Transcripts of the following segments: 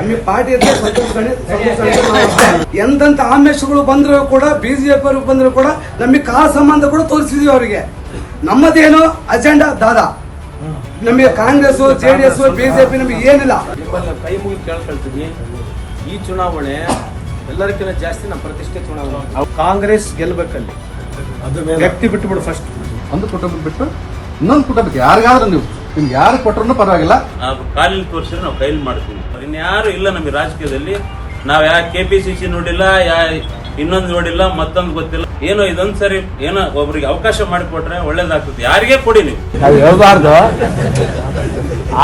ನಮಗೆ ಪಾರ್ಟಿ ಇದ್ರೆ ಎಂತ ಆಮಿಷಗಳು ಬಂದ್ರು ಕೂಡ ಬಿಜೆಪಿ ಬಂದ್ರು ಕೂಡ ನಮಗೆ ಕಾಲ ಸಂಬಂಧ ಕೂಡ ತೋರಿಸಿದ್ವಿ ಅವರಿಗೆ. ನಮ್ಮದೇನು ಅಜೆಂಡಾ ದಾದಾ, ನಮಗೆ ಕಾಂಗ್ರೆಸ್ JDS ಬಿಜೆಪಿ ನಮಗೆ ಏನಿಲ್ಲ. ಕೈ ಮುಗಿದು ಕೇಳ್ಕೊಳ್ತೀವಿ, ಈ ಚುನಾವಣೆ ಎಲ್ಲರಿಗಿಂತ ಜಾಸ್ತಿ ನಮ್ಮ ಪ್ರತಿಷ್ಠೆ ಚುನಾವಣೆ. ಕಾಂಗ್ರೆಸ್ ಗೆಲ್ಬೇಕಲ್ಲಿ, ವ್ಯಕ್ತಿ ಬಿಟ್ಟುಬಿಡು. ಫಸ್ಟ್ ಒಂದು ಕುಟುಂಬ ಬಿಟ್ಟು ಇನ್ನೊಂದು ಕುಟುಂಬಕ್ಕೆ ಯಾರಿಗಾದ್ರೂ ನಿಮ್ಗೆ ಯಾರು ಕೊಟ್ಟರು ಪರವಾಗಿಲ್ಲ, ಕಾಲಿಲ್ ತೋರಿಸಿದ್ರೆ ನಾವು ಕೈಲಿ ಮಾಡ್ತೀವಿ. ಇನ್ಯಾರು ಇಲ್ಲ ನಮಗೆ ರಾಜಕೀಯದಲ್ಲಿ. ನಾವು ಯಾ KPCC ನೋಡಿಲ್ಲ, ಇನ್ನೊಂದು ನೋಡಿಲ್ಲ, ಮತ್ತೊಂದು ಗೊತ್ತಿಲ್ಲ. ಏನೋ ಇದೊಂದು ಸರಿ ಏನೋ ಒಬ್ರಿಗೆ ಅವಕಾಶ ಮಾಡಿಕೊಟ್ರೆ ಒಳ್ಳೇದಾಗ್ತದೆ. ಯಾರಿಗೇ ಕೊಡಿ ನೀವು, ನಾವು ಹೇಳ್ಬಾರ್ದು.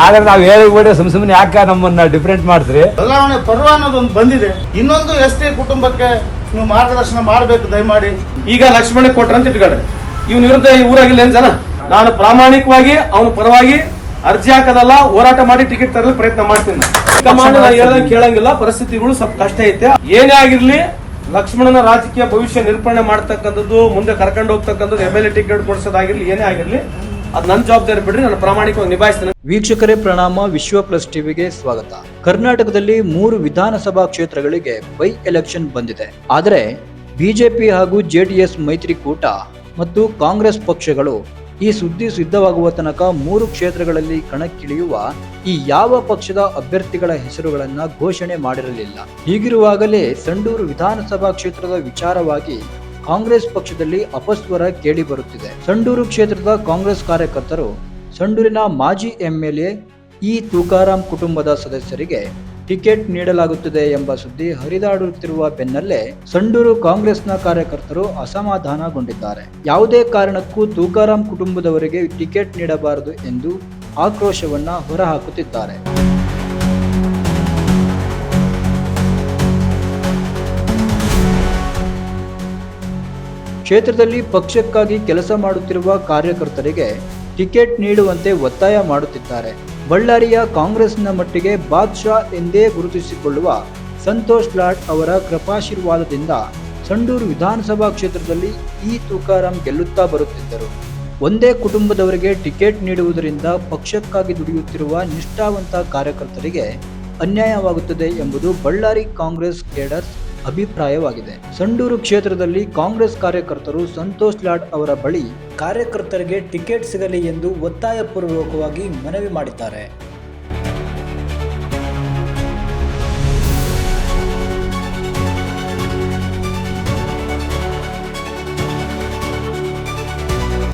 ಆದ್ರೆ ನಾವು ಹೇಳಿಬಿಡಿ ಸುಮ್ಮನೆ ಯಾಕೆ ನಮ್ಮನ್ನ ಡಿಫ್ರೆಂಟ್ ಮಾಡಿದ್ರಿ. ಬದಲಾವಣೆ ಪರ್ವ ಅನ್ನೋದೊಂದು ಬಂದಿದೆ. ಇನ್ನೊಂದು ST ಕುಟುಂಬಕ್ಕೆ ನೀವು ಮಾರ್ಗದರ್ಶನ ಮಾಡಬೇಕು ದಯಮಾಡಿ. ಈಗ ಲಕ್ಷ್ಮಣ ಕೊಟ್ರಂತ ಇಟ್ಕೊಳ್ರಿ, ಇವನ ವಿರುದ್ಧ ಈ ಊರಾಗಿಲ್ಲ ಏನ್ ಜನ. ನಾನು ಪ್ರಾಮಾಣಿಕವಾಗಿ ಅವನ ಪರವಾಗಿ ಅರ್ಜಿ ಹಾಕದಲ್ಲ, ಹೋರಾಟ ಮಾಡಿ ಟಿಕೆಟ್ ತರಲು ಪ್ರಯತ್ನ ಮಾಡ್ತೀನಿ. ನಾನು ಹೇಳ್ದಂಗೆ ಕೇಳಂಗಿಲ್ಲ, ಪರಿಸ್ಥಿತಿಗಳು ಸ್ವಲ್ಪ ಕಷ್ಟ ಐತೆ. ಏನೇ ಆಗಿರ್ಲಿ, ಲಕ್ಷ್ಮಣನ ರಾಜಕೀಯ ಭವಿಷ್ಯ ನಿರೂಪಣೆ ಮಾಡ್ತಕ್ಕಂಥದ್ದು, ಮುಂದೆ ಕರ್ಕೊಂಡು ಹೋಗ್ತಕ್ಕಂಥದ್ದು, MLA ಟಿಕೆಟ್ ಕೊಡಿಸೋದಾಗಿರ್ಲಿ, ಏನೇ ಆಗಿರ್ಲಿ ಅದು ನನ್ನ ಜವಾಬ್ದಾರಿ ಬಿಡ್ರಿ, ನಾನು ಪ್ರಾಮಾಣಿಕವಾಗಿ ನಿಭಾಯಿಸ್ತೇನೆ. ವೀಕ್ಷಕರೇ ಪ್ರಣಾಮ, ವಿಶ್ವ ಪ್ಲಸ್ ಟಿವಿಗೆ ಸ್ವಾಗತ. ಕರ್ನಾಟಕದಲ್ಲಿ 3 ವಿಧಾನಸಭಾ ಕ್ಷೇತ್ರಗಳಿಗೆ ಬೈ ಎಲೆಕ್ಷನ್ ಬಂದಿದೆ. ಆದರೆ ಬಿಜೆಪಿ ಹಾಗೂ JDS ಮೈತ್ರಿಕೂಟ ಮತ್ತು ಕಾಂಗ್ರೆಸ್ ಪಕ್ಷಗಳು ಈ ಸುದ್ದಿ ಸಿದ್ಧವಾಗುವ ತನಕ 3 ಕ್ಷೇತ್ರಗಳಲ್ಲಿ ಕಣಕ್ಕಿಳಿಯುವ ಈ ಯಾವ ಪಕ್ಷದ ಅಭ್ಯರ್ಥಿಗಳ ಹೆಸರುಗಳನ್ನ ಘೋಷಣೆ ಮಾಡಿರಲಿಲ್ಲ. ಹೀಗಿರುವಾಗಲೇ ಸಂಡೂರು ವಿಧಾನಸಭಾ ಕ್ಷೇತ್ರದ ವಿಚಾರವಾಗಿ ಕಾಂಗ್ರೆಸ್ ಪಕ್ಷದಲ್ಲಿ ಅಪಸ್ವರ ಕೇಳಿ ಬರುತ್ತಿದೆ. ಸಂಡೂರು ಕ್ಷೇತ್ರದ ಕಾಂಗ್ರೆಸ್ ಕಾರ್ಯಕರ್ತರು ಸಂಡೂರಿನ ಮಾಜಿ MLA ತುಕಾರಾಂ ಕುಟುಂಬದ ಸದಸ್ಯರಿಗೆ ಟಿಕೆಟ್ ನೀಡಲಾಗುತ್ತದೆ ಎಂಬ ಸುದ್ದಿ ಹರಿದಾಡುತ್ತಿರುವ ಬೆನ್ನಲ್ಲೇ ಸಂಡೂರು ಕಾಂಗ್ರೆಸ್ನ ಕಾರ್ಯಕರ್ತರು ಅಸಮಾಧಾನಗೊಂಡಿದ್ದಾರೆ. ಯಾವುದೇ ಕಾರಣಕ್ಕೂ ತುಕಾರಾಂ ಕುಟುಂಬದವರಿಗೆ ಟಿಕೆಟ್ ನೀಡಬಾರದು ಎಂದು ಆಕ್ರೋಶವನ್ನ ಹೊರಹಾಕುತ್ತಿದ್ದಾರೆ. ಕ್ಷೇತ್ರದಲ್ಲಿ ಪಕ್ಷಕ್ಕಾಗಿ ಕೆಲಸ ಮಾಡುತ್ತಿರುವ ಕಾರ್ಯಕರ್ತರಿಗೆ ಟಿಕೆಟ್ ನೀಡುವಂತೆ ಒತ್ತಾಯ ಮಾಡುತ್ತಿದ್ದಾರೆ. ಬಳ್ಳಾರಿಯ ಕಾಂಗ್ರೆಸ್ನ ಮಟ್ಟಿಗೆ ಬಾದ್ಶಾ ಎಂದೇ ಗುರುತಿಸಿಕೊಳ್ಳುವ ಸಂತೋಷ್ ಲಾಡ್ ಅವರ ಕೃಪಾಶೀರ್ವಾದದಿಂದ ಸಂಡೂರು ವಿಧಾನಸಭಾ ಕ್ಷೇತ್ರದಲ್ಲಿ ತುಕಾರಾಂ ಗೆಲ್ಲುತ್ತಾ ಬರುತ್ತಿದ್ದರು. ಒಂದೇ ಕುಟುಂಬದವರಿಗೆ ಟಿಕೆಟ್ ನೀಡುವುದರಿಂದ ಪಕ್ಷಕ್ಕಾಗಿ ದುಡಿಯುತ್ತಿರುವ ನಿಷ್ಠಾವಂತ ಕಾರ್ಯಕರ್ತರಿಗೆ ಅನ್ಯಾಯವಾಗುತ್ತದೆ ಎಂಬುದು ಬಳ್ಳಾರಿ ಕಾಂಗ್ರೆಸ್ ಕೇಡರ್ಸ್ ಅಭಿಪ್ರಾಯವಾಗಿದೆ. ಸಂಡೂರು ಕ್ಷೇತ್ರದಲ್ಲಿ ಕಾಂಗ್ರೆಸ್ ಕಾರ್ಯಕರ್ತರು ಸಂತೋಷ್ ಲಾಡ್ ಅವರ ಬಳಿ ಕಾರ್ಯಕರ್ತರಿಗೆ ಟಿಕೆಟ್ ಸಿಗಲಿ ಎಂದು ಒತ್ತಾಯಪೂರ್ವಕವಾಗಿ ಮನವಿ ಮಾಡಿದ್ದಾರೆ.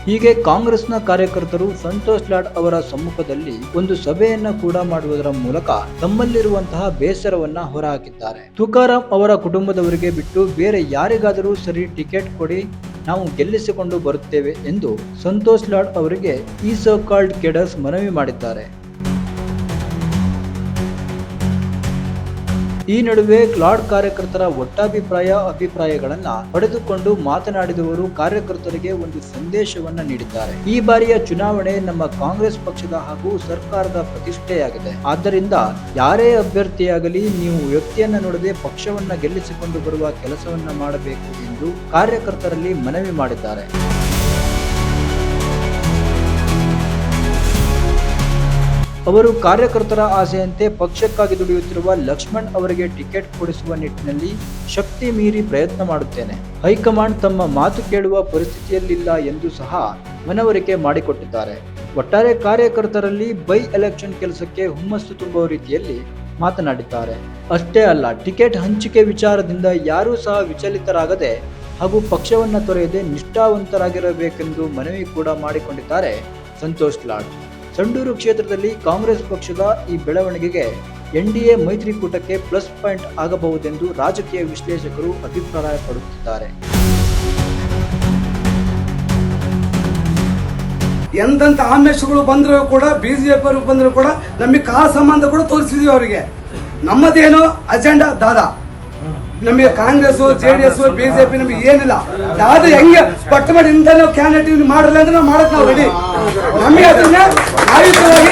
ಹೀಗೆ ಕಾಂಗ್ರೆಸ್ನ ಕಾರ್ಯಕರ್ತರು ಸಂತೋಷ್ ಲಾಡ್ ಅವರ ಸಮ್ಮುಖದಲ್ಲಿ ಒಂದು ಸಭೆಯನ್ನ ಕೂಡ ಮಾಡುವುದರ ಮೂಲಕ ತಮ್ಮಲ್ಲಿರುವಂತಹ ಬೇಸರವನ್ನ ಹೊರಹಾಕಿದ್ದಾರೆ. ತುಕಾರಾಂ ಅವರ ಕುಟುಂಬದವರಿಗೆ ಬಿಟ್ಟು ಬೇರೆ ಯಾರಿಗಾದರೂ ಸರಿ ಟಿಕೆಟ್ ಕೊಡಿ, ನಾವು ಗೆಲ್ಲಿಸಿಕೊಂಡು ಬರುತ್ತೇವೆ ಎಂದು ಸಂತೋಷ್ ಲಾಡ್ ಅವರಿಗೆ ಈ ಸೋ ಕಾಲ್ಡ್ ಕೇಡರ್ಸ್ ಮನವಿ ಮಾಡಿದ್ದಾರೆ. ಈ ನಡುವೆ ಲಾಡ್ ಕಾರ್ಯಕರ್ತರ ಅಭಿಪ್ರಾಯಗಳನ್ನ ಪಡೆದುಕೊಂಡು ಮಾತನಾಡಿದವರು ಕಾರ್ಯಕರ್ತರಿಗೆ ಒಂದು ಸಂದೇಶವನ್ನ ನೀಡಿದ್ದಾರೆ. ಈ ಬಾರಿಯ ಚುನಾವಣೆ ನಮ್ಮ ಕಾಂಗ್ರೆಸ್ ಪಕ್ಷದ ಹಾಗೂ ಸರ್ಕಾರದ ಪ್ರತಿಷ್ಠೆಯಾಗಿದೆ. ಆದ್ದರಿಂದ ಯಾರೇ ಅಭ್ಯರ್ಥಿಯಾಗಲಿ ನೀವು ವ್ಯಕ್ತಿಯನ್ನ ನೋಡದೆ ಪಕ್ಷವನ್ನ ಗೆಲ್ಲಿಸಿಕೊಂಡು ಬರುವ ಕೆಲಸವನ್ನ ಮಾಡಬೇಕು ಎಂದು ಕಾರ್ಯಕರ್ತರಲ್ಲಿ ಮನವಿ ಮಾಡಿದ್ದಾರೆ. ಅವರು ಕಾರ್ಯಕರ್ತರ ಆಸೆಯಂತೆ ಪಕ್ಷಕ್ಕಾಗಿ ದುಡಿಯುತ್ತಿರುವ ಲಕ್ಷ್ಮಣ್ ಅವರಿಗೆ ಟಿಕೆಟ್ ಕೊಡಿಸುವ ನಿಟ್ಟಿನಲ್ಲಿ ಶಕ್ತಿ ಮೀರಿ ಪ್ರಯತ್ನ ಮಾಡುತ್ತೇನೆ. ಹೈಕಮಾಂಡ್ ತಮ್ಮ ಮಾತು ಕೇಳುವ ಪರಿಸ್ಥಿತಿಯಲ್ಲಿಲ್ಲ ಎಂದು ಸಹ ಮನವರಿಕೆ ಮಾಡಿಕೊಟ್ಟಿದ್ದಾರೆ. ಒಟ್ಟಾರೆ ಕಾರ್ಯಕರ್ತರಲ್ಲಿ ಬೈ ಎಲೆಕ್ಷನ್ ಕೆಲಸಕ್ಕೆ ಹುಮ್ಮಸ್ಸು ತುಂಬುವ ರೀತಿಯಲ್ಲಿ ಮಾತನಾಡಿದ್ದಾರೆ. ಅಷ್ಟೇ ಅಲ್ಲ, ಟಿಕೆಟ್ ಹಂಚಿಕೆ ವಿಚಾರದಿಂದ ಯಾರೂ ಸಹ ವಿಚಲಿತರಾಗದೆ ಹಾಗೂ ಪಕ್ಷವನ್ನ ತೊರೆಯದೆ ನಿಷ್ಠಾವಂತರಾಗಿರಬೇಕೆಂದು ಮನವಿ ಕೂಡ ಮಾಡಿಕೊಂಡಿದ್ದಾರೆ ಸಂತೋಷ್ ಲಾಡ್. ಸಂಡೂರು ಕ್ಷೇತ್ರದಲ್ಲಿ ಕಾಂಗ್ರೆಸ್ ಪಕ್ಷದ ಈ ಬೆಳವಣಿಗೆಗೆ NDA ಮೈತ್ರಿಕೂಟಕ್ಕೆ ಪ್ಲಸ್ ಪಾಯಿಂಟ್ ಆಗಬಹುದೆಂದು ರಾಜಕೀಯ ವಿಶ್ಲೇಷಕರು ಅಭಿಪ್ರಾಯಪಡುತ್ತಿದ್ದಾರೆ. ಎಂತ ಆಮಿಷಗಳು ಬಂದ್ರು ಕೂಡ ಬಿಜೆಪಿ ಬಂದ್ರು ಕೂಡ ನಮಗೆ ಕಾಲ ಸಂಬಂಧ ಕೂಡ ತೋರಿಸಿದ್ವಿ ಅವರಿಗೆ. ನಮ್ಮದೇನು ಅಜೆಂಡಾ ದಾದಾ, ನಮಗೆ ಕಾಂಗ್ರೆಸ್ JDS ಬಿಜೆಪಿ ನಮಗೆ ಏನಿಲ್ಲ. ಯಾವ್ದು ಹೆಂಗೆ ಪಟ್ಟ ಮಾಡಿ ನಾವು ಕ್ಯಾಂಡಿಡೇಟ್ ಮಾಡಲ್ಲ ಅಂದ್ರೆ ನಾವು ಮಾಡಕ್ ನಾವು ರೆಡಿ. ನಮಗೆ ಅದನ್ನ ಆಯುಕ್ತವಾಗಿ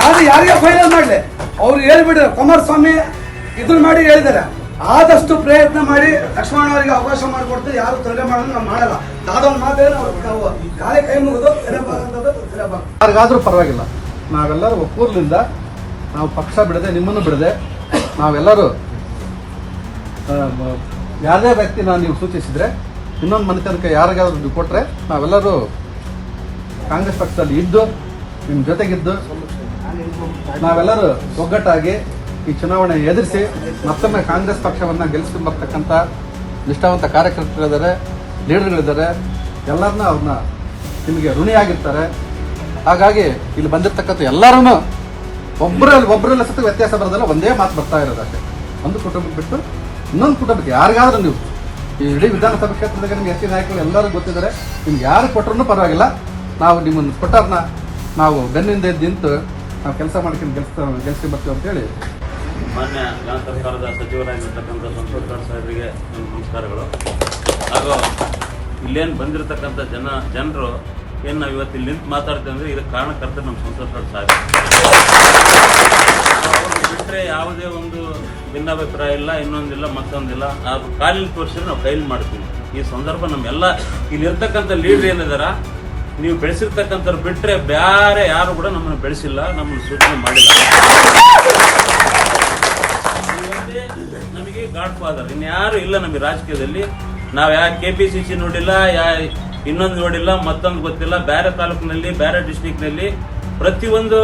ಯಾವ್ದು ಯಾರಿಗೆ ಫೈನಲ್ ಮಾಡ್ಲಿ ಅವ್ರು ಹೇಳ್ಬಿಡ್ರೆ ಕುಮಾರಸ್ವಾಮಿ ಇದನ್ನ ಮಾಡಿ ಹೇಳಿದಾರೆ. ಆದಷ್ಟು ಪ್ರಯತ್ನ ಮಾಡಿ ಲಕ್ಷ್ಮಣ ಅವರಿಗೆ ಅವಕಾಶ ಮಾಡಿಕೊಡ್ತಾರೆ. ಯಾರು ತೊಂದರೆ ಮಾಡೋದು ನಾವು ಮಾಡಲ್ಲ. ದಾದೊಂದು ಮಾತೇನು ನಾವು ಕಾಲೇ ಕೈ ಮುಗಿದು ಯಾರಿಗಾದ್ರೂ ಪರವಾಗಿಲ್ಲ, ನಾವೆಲ್ಲರೂ ಒಕ್ಕೂರ್ಲಿಂದ ನಾವು ಪಕ್ಷ ಬಿಡದೆ ನಿಮ್ಮನ್ನು ಬಿಡದೆ ನಾವೆಲ್ಲರೂ ಯಾವುದೇ ವ್ಯಕ್ತಿನ ನೀವು ಸೂಚಿಸಿದರೆ ಇನ್ನೊಂದು ಮನೆತನಕ್ಕೆ ಯಾರಿಗಾದ್ರೂ ನೀವು ಕೊಟ್ಟರೆ ನಾವೆಲ್ಲರೂ ಕಾಂಗ್ರೆಸ್ ಪಕ್ಷದಲ್ಲಿ ಇದ್ದು ನಿಮ್ಮ ಜೊತೆಗಿದ್ದು ನಾವೆಲ್ಲರೂ ಒಗ್ಗಟ್ಟಾಗಿ ಈ ಚುನಾವಣೆ ಎದುರಿಸಿ ಮತ್ತೊಮ್ಮೆ ಕಾಂಗ್ರೆಸ್ ಪಕ್ಷವನ್ನು ಗೆಲ್ಲಿಸ್ಕೊಂಡು ಬರ್ತಕ್ಕಂಥ ನಿಷ್ಠಾವಂತ ಕಾರ್ಯಕರ್ತರಿದ್ದಾರೆ, ಲೀಡರ್ಗಳಿದ್ದಾರೆ, ಎಲ್ಲರನ್ನ ಅವ್ರನ್ನ ನಿಮಗೆ ಋಣಿಯಾಗಿರ್ತಾರೆ. ಹಾಗಾಗಿ ಇಲ್ಲಿ ಬಂದಿರತಕ್ಕಂಥ ಎಲ್ಲರೂ ಒಬ್ಬರಲ್ಲಿ ಸತ ವ್ಯತ್ಯಾಸ ಬರೋದಲ್ಲ, ಒಂದೇ ಮಾತು ಬರ್ತಾ ಇರೋದು ಅಷ್ಟೇ. ಒಂದು ಕುಟುಂಬಕ್ಕೆ ಬಿಟ್ಟು ಇನ್ನೊಂದು ಕುಟುಂಬಕ್ಕೆ ಯಾರಿಗಾದ್ರೂ ನೀವು ಈ ಇಡೀ ವಿಧಾನಸಭಾ ಕ್ಷೇತ್ರದಾಗ ನಿಮ್ಗೆ ಎಸ್ ಟಿ ನಾಯಕರು ಎಲ್ಲರೂ ಗೊತ್ತಿದ್ದಾರೆ. ನಿಮ್ಗೆ ಯಾರು ಕೊಟ್ಟರೂ ಪರವಾಗಿಲ್ಲ, ನಾವು ನಿಮ್ಮನ್ನು ಕೊಟ್ಟವ್ರನ್ನ ನಾವು ಬೆನ್ನಿಂದ ಎದ್ದು ನಿಂತು ನಾವು ಕೆಲಸ ಮಾಡ್ಕೊಂಡು ಗೆಲ್ಸ್ಕೊಂಡು ಬರ್ತೀವಿ ಅಂತೇಳಿ ಮಾನ್ಯ ವಿಧಾನ ಸರ್ಕಾರದ ಸಚಿವರಾಗಿರ್ತಕ್ಕಂಥ ಸಂತೋಷ್ ಲಾಡ್ ಸಾಹೇಬರಿಗೆ ನನ್ನ ನಮಸ್ಕಾರಗಳು. ಹಾಗೂ ಇಲ್ಲೇನು ಬಂದಿರತಕ್ಕಂಥ ಜನರು ಏನು ನಾವು ಇವತ್ತು ಇಲ್ಲಿ ನಿಂತು ಮಾತಾಡ್ತೇವೆ ಅಂದರೆ ಇದಕ್ಕೆ ಕಾರಣಕರ್ತ ನಮ್ಮ ಸಂತೋಷ್ ಲಾಡ್ ಸಾಹೇಬ್. ಅವ್ರಿಗೆ ಬಿಟ್ಟರೆ ಯಾವುದೇ ಒಂದು ಭಿನ್ನಾಭಿಪ್ರಾಯ ಇಲ್ಲ, ಇನ್ನೊಂದಿಲ್ಲ, ಮತ್ತೊಂದಿಲ್ಲ. ಅದು ಕಾಲಿನ ತೋರಿಸಿದ್ರೆ ನಾವು ಕೈಲಿ ಮಾಡ್ತೀವಿ. ಈ ಸಂದರ್ಭ ನಮ್ಮೆಲ್ಲ ಇಲ್ಲಿರ್ತಕ್ಕಂಥ ಲೀಡರ್ ಏನಿದಾರ, ನೀವು ಬೆಳೆಸಿರ್ತಕ್ಕಂಥವ್ರು ಬಿಟ್ಟರೆ ಬೇರೆ ಯಾರು ಕೂಡ ನಮ್ಮನ್ನು ಬೆಳೆಸಿಲ್ಲ, ನಮ್ಮನ್ನು ಸೂಚನೆ ಮಾಡಿಲ್ಲ. ನಮಗೆ ಗಾಡ್ ಫಾದರ್ ಇನ್ಯಾರು ಇಲ್ಲ ನಮಗೆ ರಾಜಕೀಯದಲ್ಲಿ. ನಾವು ಯಾ KPCC ನೋಡಿಲ್ಲ, ಇನ್ನೊಂದು ನೋಡಿಲ್ಲ, ಮತ್ತೊಂದು ಗೊತ್ತಿಲ್ಲ. ಬೇರೆ ತಾಲೂಕಿನಲ್ಲಿ, ಬೇರೆ ಡಿಸ್ಟಿಕ್ನಲ್ಲಿ ಪ್ರತಿಯೊಂದು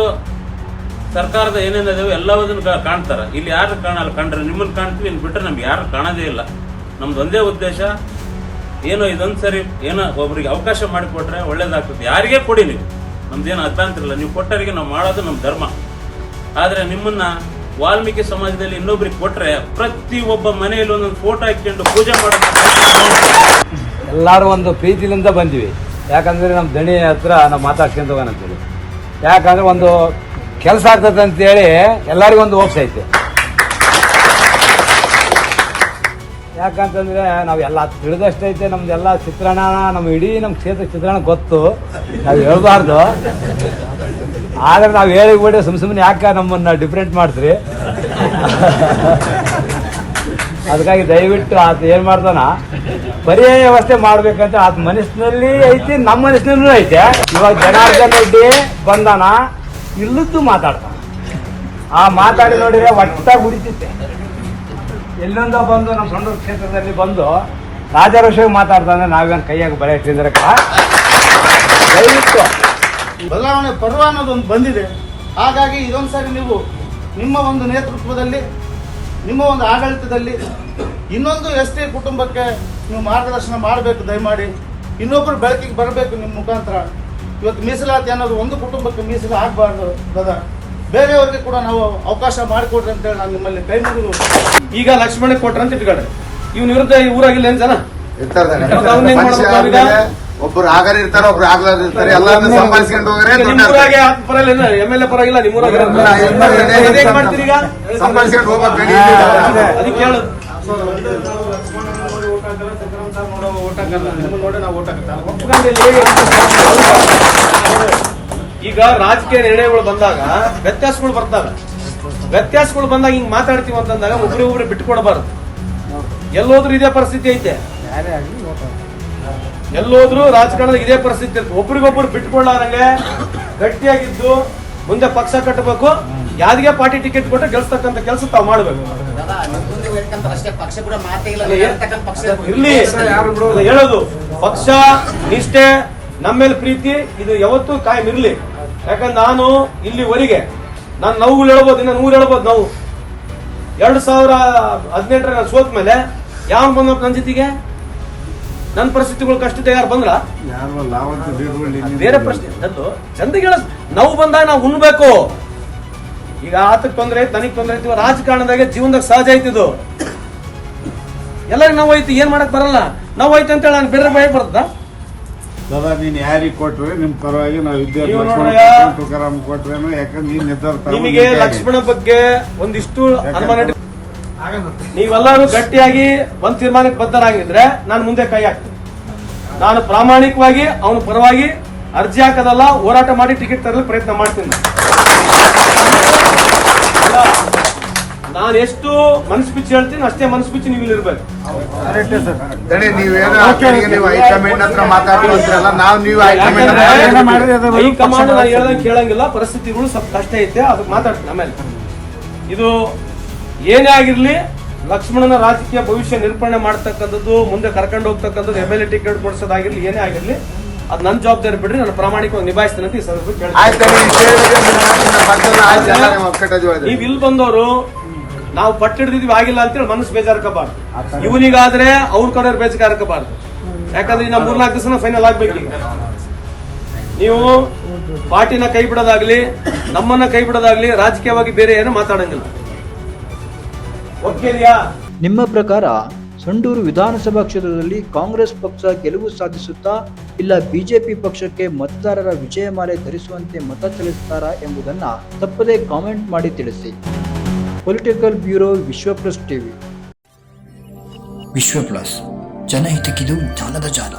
ಸರ್ಕಾರದ ಏನೇನಿದಾವೆ ಎಲ್ಲವದನ್ನು ಕಾಣ್ತಾರೆ. ಇಲ್ಲಿ ಯಾರು ಕಾಣಲ್ಲ, ಕಂಡ್ರೆ ನಿಮ್ಮನ್ನು ಕಾಣ್ತೀವಿ, ಇನ್ನು ಬಿಟ್ಟರೆ ನಮ್ಗೆ ಯಾರು ಕಾಣೋದೇ ಇಲ್ಲ. ನಮ್ದು ಒಂದೇ ಉದ್ದೇಶ, ಏನೋ ಇದೊಂದು ಸರಿ ಏನೋ ಒಬ್ರಿಗೆ ಅವಕಾಶ ಮಾಡಿಕೊಟ್ರೆ ಒಳ್ಳೇದಾಗ್ತದೆ. ಯಾರಿಗೇ ಕೊಡಿ ನೀವು, ನಮ್ದೇನು ಅಭ್ಯಂತರ ಇಲ್ಲ. ನೀವು ಕೊಟ್ಟವರಿಗೆ ನಾವು ಮಾಡೋದು ನಮ್ಮ ಧರ್ಮ. ಆದರೆ ನಿಮ್ಮನ್ನ ವಾಲ್ಮೀಕಿ ಸಮಾಜದಲ್ಲಿ ಇನ್ನೊಬ್ರಿಗೆ ಕೊಟ್ರೆ ಪ್ರತಿಯೊಬ್ಬ ಮನೆಯಲ್ಲಿ ಒಂದೊಂದು ಫೋಟೋ ಹಾಕ್ಕೊಂಡು ಪೂಜೆ ಮಾಡೋದು. ಎಲ್ಲರೂ ಒಂದು ಪ್ರೀತಿಲಿಂದ ಬಂದ್ವಿ. ಯಾಕಂದರೆ ನಮ್ಮ ದಣಿ ಹತ್ರ ನಾವು ಮಾತಾಡ್ಸ್ಕೊಂಡು ಹೋಗೋಣಂತೇಳಿ. ಯಾಕಂದರೆ ಒಂದು ಕೆಲಸ ಆಗ್ತದೆ ಅಂತೇಳಿ ಎಲ್ಲರಿಗೂ ಒಂದು ಹೋಪ್ಸ್ ಐತೆ. ಯಾಕಂತಂದರೆ ನಾವೆಲ್ಲ ತಿಳಿದಷ್ಟೈತೆ, ನಮ್ದೆಲ್ಲ ಚಿತ್ರಣ, ನಮ್ಮ ಇಡೀ ನಮ್ಮ ಕ್ಷೇತ್ರ ಚಿತ್ರಣ ಗೊತ್ತು, ನಾವು ಹೇಳ್ಬಾರ್ದು. ಆದರೆ ನಾವು ಹೇಳಿಬಿಡಿ ಸುಮ್ಮನೆ ಯಾಕೆ ನಮ್ಮನ್ನು ಡಿಫ್ರೆಂಟ್ ಮಾಡ್ತೀರಿ. ಅದಕ್ಕಾಗಿ ದಯವಿಟ್ಟು ಆತ ಏನು ಮಾಡ್ತಾನ ಪರ್ಯಾಯ ವ್ಯವಸ್ಥೆ ಮಾಡ್ಬೇಕಂತ ಆತ ಮನಸ್ಸಿನಲ್ಲಿ ಐತಿ, ನಮ್ಮ ಮನಸ್ಸಿನಲ್ಲೂ ಐತೆ. ಇವಾಗ ಜನಾರ್ದನ್ ರೆಡ್ಡಿ ಬಂದಾನ, ಇಲ್ಲದ್ದು ಮಾತಾಡ್ತಾನ. ಆ ಮಾತಾಡಿ ನೋಡಿದ್ರೆ ಒಟ್ಟಾಗಿ ಹುಡಿತಿತ್ತೆ. ಎಲ್ಲೊಂದೋ ಬಂದು ನಮ್ಮ ಸಣ್ಣ ಕ್ಷೇತ್ರದಲ್ಲಿ ಬಂದು ರಾಜಾರೋಷವಾಗಿ ಮಾತಾಡ್ತಾನೆ. ನಾವೇನು ಕೈಯಾಗ ಬಳೆ ಇಟ್ಟಿದ್ರೆ ದಯವಿಟ್ಟು ಬದಲಾವಣೆ ಪರ್ವ ಅನ್ನೋದೊಂದು ಬಂದಿದೆ. ಹಾಗಾಗಿ ಇದೊಂದು ಸಾರಿ ನೀವು ನಿಮ್ಮ ಒಂದು ನೇತೃತ್ವದಲ್ಲಿ, ನಿಮ್ಮ ಒಂದು ಆಡಳಿತದಲ್ಲಿ ಇನ್ನೊಂದು ಎಸ್ ಟಿ ಕುಟುಂಬಕ್ಕೆ ನೀವು ಮಾರ್ಗದರ್ಶನ ಮಾಡಬೇಕು. ದಯಮಾಡಿ ಇನ್ನೊಬ್ಬರು ಬೆಳಕಿಗೆ ಬರಬೇಕು ನಿಮ್ಮ ಮುಖಾಂತರ. ಇವತ್ತು ಮೀಸಲಾತಿ ಅನ್ನೋದು ಒಂದು ಕುಟುಂಬಕ್ಕೆ ಮೀಸಲು ಆಗಬಾರ್ದು ಬ್ರದರ್. ಬೇರೆಯವ್ರಿಗೆ ಕೂಡ ನಾವು ಅವಕಾಶ ಮಾಡಿಕೊಡ್ರಿ ಅಂತೇಳಿ ನಾನು ನಿಮ್ಮಲ್ಲಿ ಕೈ ಮುಗಿದು. ಈಗ ಲಕ್ಷ್ಮಣ ಕೊಟ್ರ ಅಂತ ಇಟ್ಕೊಳ್ರಿ. ಇವನ್ ವಿರುದ್ಧ ಈ ಊರಾಗಿಲ್ಲ ಏನ್ ಜನ ಒಬ್ರು ಆಗರ ಇರ್ತಾರೆ, ಒಬ್ರು ಆಗಲಾರ ಇರ್ತಾರೆ. ಎಲ್ಲಾರನ್ನ ಸಂಭಾಳಿಸ್ಕೊಂಡು ಹೋಗ್ರೆ ನಿಮ್ಮೂರಾಗೆ ಪರವಾಗಿಲ್ಲ, MLA ಪರವಾಗಿಲ್ಲ, ನಿಮ್ಮೂರಾಗ ಮಾಡ್ತೀರಿ ಈಗ ಸಂಭಾಳಿಸ್ಕೊಂಡು ಹೋಗ್ಬೇಕು. ಅದಕ್ಕೆ ಹೇಳು ಈಗ ರಾಜಕೀಯ ನಿರ್ಣಯಗಳು ಬಂದಾಗ ವ್ಯತ್ಯಾಸಗಳು ಬರ್ತಾವೆ. ವ್ಯತ್ಯಾಸಗಳು ಬಂದಾಗ ಹಿಂಗ್ ಮಾತಾಡ್ತೀವಿ ಅಂತಂದಾಗ ಒಬ್ರಿಗೊಬ್ರು ಬಿಟ್ಟುಕೊಡಬಾರ್ದು. ಎಲ್ಲೋದ್ರೂ ಇದೇ ಪರಿಸ್ಥಿತಿ ಐತೆ, ಎಲ್ಲೋದ್ರೂ ರಾಜಕಾರಣದಾಗ ಇದೇ ಪರಿಸ್ಥಿತಿ ಇರ್ತದೆ. ಒಬ್ರಿಗೊಬ್ರು ಬಿಟ್ಕೊಳ್ಳಾರಂಗೆ ಗಟ್ಟಿಯಾಗಿದ್ದು ಮುಂದೆ ಪಕ್ಷ ಕಟ್ಟಬೇಕು. ಯಾರಿಗೆ ಪಾರ್ಟಿ ಟಿಕೆಟ್ ಕೊಟ್ಟು ಗೆಲ್ಸ್ತಕ್ಕಂಥ ಕೆಲಸ ತಾವು ಮಾಡ್ಬೇಕು. ಇರ್ಲಿ ಹೇಳೋದು ಪಕ್ಷ ನಿಷ್ಠೆ, ನಮ್ಮ ಮೇಲೆ ಪ್ರೀತಿ, ಇದು ಯಾವತ್ತೂ ಕಾಯಂ ಇರ್ಲಿ. ಯಾಕಂದ್ರೆ ನಾನು ಇಲ್ಲಿವರೆಗೆ ನಾನು ನೋವುಗಳು ಹೇಳ್ಬೋದು, ಇನ್ನು 100 ಹೇಳ್ಬೋದು. ನಾವು 2018 ನಾನು ಸೋತ ಮೇಲೆ ಯಾವ ಬಂದಪ್ಪ ನನ್ನ ಜೊತೆಗೆ? ನನ್ನ ಪರಿಸ್ಥಿತಿಗಳು ಕಷ್ಟದ ಯಾರು ಬಂದ್ರ? ಬೇರೆ ಪ್ರಶ್ನೆ ನಂದು ಚಂದಗೆ ಹೇಳ. ನಾವು ಬಂದಾಗ ನಾವು ಉಣ್ಬೇಕು. ಈಗ ಆತಕ್ಕೆ ತೊಂದರೆ ಐತಿ, ನನಗೆ ತೊಂದರೆ ಐತಿ. ರಾಜಕಾರಣದಾಗ ಜೀವನದಾಗ ಸಹಜ ಐತಿದು. ಎಲ್ಲರಿಗೂ ನಾವು ಐತಿ, ಏನ್ ಮಾಡಕ್ ಬರಲ್ಲ. ನಾವು ಐತಿ ಅಂತೇಳಿ ನಾನು ಬೇರೆ ಭಯ ಬರ್ತದ. ಸದಾ ನೀನ್ ಯಾರಿಗೆ ಕೊಟ್ರೆ ನಿಮ್ ಪರವಾಗಿ ನಾವು ತುಕಾರಾಮ್ ಕೊಟ್ರೇನು, ಯಾಕಂದ್ರೆ ನೀನ್ ನಿರ್ಧಾರ ನಿಮಗೆ ಲಕ್ಷ್ಮಣ ಬಗ್ಗೆ ಒಂದಿಷ್ಟು ಅನುಮಾನ. ನೀವೆಲ್ಲರೂ ಗಟ್ಟಿಯಾಗಿ ಒಂದ್ ತೀರ್ಮಾನಕ್ಕೆ ಬದ್ಧರಾಗಿದ್ರೆ ನಾನು ಮುಂದೆ ಕೈ ಹಾಕ್ತೀನಿ. ನಾನು ಪ್ರಾಮಾಣಿಕವಾಗಿ ಅವನ ಪರವಾಗಿ ಅರ್ಜಿ ಹಾಕೋದಲ್ಲ, ಹೋರಾಟ ಮಾಡಿ ಟಿಕೆಟ್ ತರಲು ಪ್ರಯತ್ನ ಮಾಡ್ತೀನಿ. ನಾನು ಎಷ್ಟು ಮನಸ್ಸು ಬಿಚ್ಚಿ ಹೇಳ್ತೀನಿ ಅಷ್ಟೇ ಮನಸ್ಸು ಬಿಚ್ಚಿ ನೀವು ಇಲ್ಲಿರ್ಬೇಕು. ನೀವು ಹೈಕಮಾಂಡ್ ಹತ್ರ ಮಾತಾಡ್ತಿರಲ್ಲ, ನಾವು ನೀವು ಹೈಕಮಾಂಡ್ ನಾನು ಹೇಳ್ದಂಗೆ ಕೇಳಂಗಿಲ್ಲ. ಪರಿಸ್ಥಿತಿಗಳು ಸ್ವಲ್ಪ ಕಷ್ಟ ಐತೆ, ಅದಕ್ಕೆ ಮಾತಾಡ್ತೀನಿ. ಆಮೇಲೆ ಇದು ಏನೇ ಆಗಿರ್ಲಿ ಲಕ್ಷ್ಮಣನ ರಾಜಕೀಯ ಭವಿಷ್ಯ ನಿರೂಪಣೆ ಮಾಡ್ತಕ್ಕಂಥದ್ದು, ಮುಂದೆ ಕರ್ಕೊಂಡು ಹೋಗ್ತಕ್ಕಂಥದ್ದು, MLA ಟಿಕೆಟ್ ಕೊಡಿಸೋದಾಗಿರ್ಲಿ, ಏನೇ ಆಗಿರ್ಲಿ ಅದು ನನ್ನ ಜವಾಬ್ದಾರಿ ಬಿಡ್ರಿ, ನಾನು ಪ್ರಾಮಾಣಿಕವಾಗಿ ನಿಭಾಯಿಸ್ತೇನೆ ಅಂತ ಈ ಸಂದರ್ಭ ನೀವು ಇಲ್ಲಿ ಬಂದವರು ನಾವು ಪಟ್ಟಿಡ್ದಿದ್ವಿ ಆಗಿಲ್ಲ ಅಂತೇಳಿ ಮನಸ್ಸು ಬೇಜಾರ್ಕಬಾರ್ದು. ಇವನಿಗಾದ್ರೆ ಅವ್ರ ಕಡೆ ಬೇಜಾರ್ಕಬಾರ್ದು. ಯಾಕಂದ್ರೆ ನಮ್ಮ 3-4 ದಿವಸ ಫೈನಲ್ ಆಗ್ಬೇಕು. ಈಗ ನೀವು ಪಾರ್ಟಿನ ಕೈ ಬಿಡೋದಾಗ್ಲಿ, ನಮ್ಮನ್ನ ಕೈ ಬಿಡೋದಾಗ್ಲಿ, ರಾಜಕೀಯವಾಗಿ ಬೇರೆ ಏನು ಮಾತಾಡಂಗಿಲ್ಲ. ಓಕೆಯಾ? ನಿಮ್ಮ ಪ್ರಕಾರ ಸಂಡೂರು ವಿಧಾನಸಭಾ ಕ್ಷೇತ್ರದಲ್ಲಿ ಕಾಂಗ್ರೆಸ್ ಪಕ್ಷ ಗೆಲುವು ಸಾಧಿಸುತ್ತಾ ಇಲ್ಲ ಬಿಜೆಪಿ ಪಕ್ಷಕ್ಕೆ ಮತದಾರರ ವಿಜಯಮಾಲೆ ಧರಿಸುವಂತೆ ಮತ ಚಲಿಸುತ್ತಾರಾ ಎಂಬುದನ್ನು ತಪ್ಪದೇ ಕಾಮೆಂಟ್ ಮಾಡಿ ತಿಳಿಸಿ. ಪೊಲಿಟಿಕಲ್ ಬ್ಯೂರೋ ವಿಶ್ವ ಪ್ಲಸ್ ಟಿವಿ. ವಿಶ್ವ ಪ್ಲಸ್, ಜನಹಿತಕ್ಕಿದು ಜ್ಞಾನದ ಜಾಲ.